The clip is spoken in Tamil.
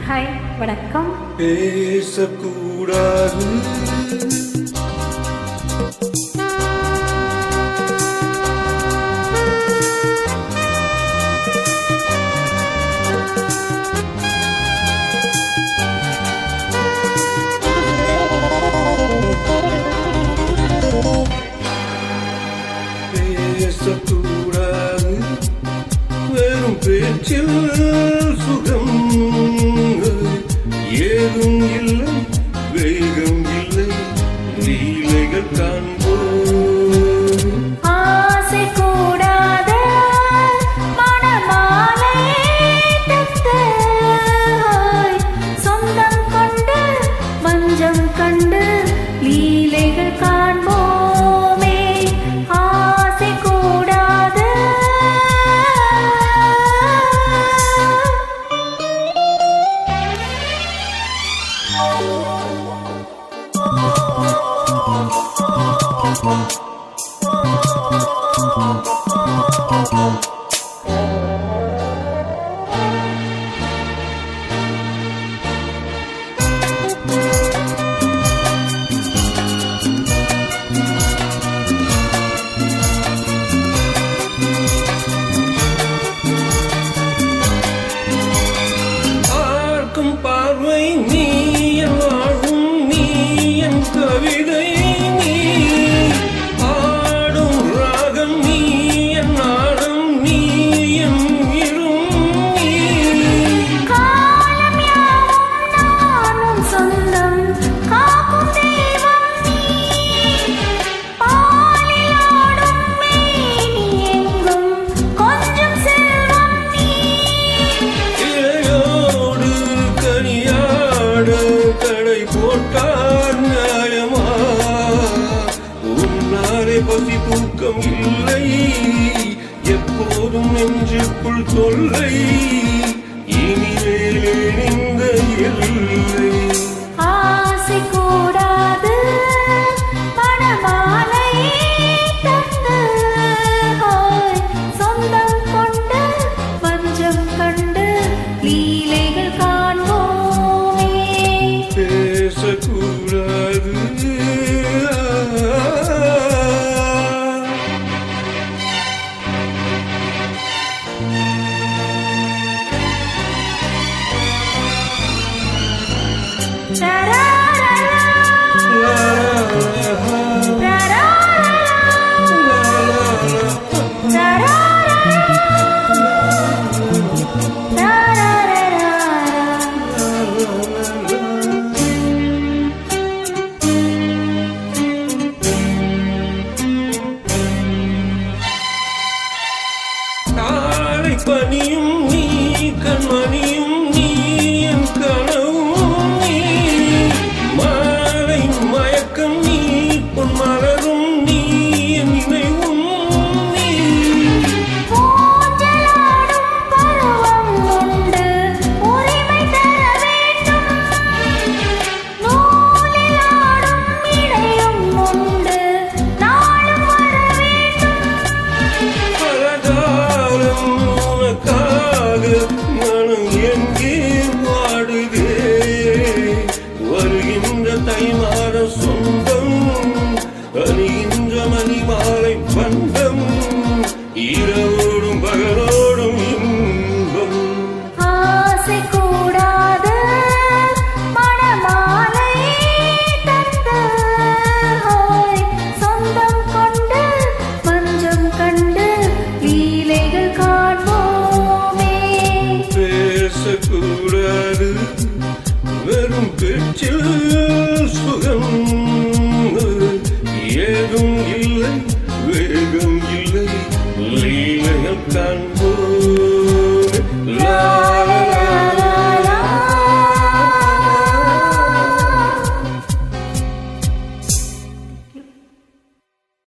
ஹாய், வணக்கம். பேசக்கூடாது பேசக்கூடாது வெறும் பேச்சில் சுகம் ஏதும் இல்லை, வேகம் இல்லை, லீலைகள் காண்போம். ஆசை கூடாத மணமாலை தத்து, சொந்தம் கொண்டு வஞ்சம் கண்டு லீலைகள் காண்போமே. ஆசை கூடாத பார்க்கும் பார்வை நீ என் வாழும், நீ என் கவிதை, நீ ஆடும் ராகம், நீ என் நாடும், நீ என் இரும், நீ காலம் யாவும் நானும் சொந்தம் காக்கும் தெய்வம் நீ. பாலில் ஆடும் மேனி எங்கும் கொஞ்சம் செல்வம் நீ. இலையோடு கனியாட கடை போட்டார் நியாயமா? உன்னாலே பசி தூக்கம் இல்லை, எப்போதும் நெஞ்சுக்குள் தொல்லை.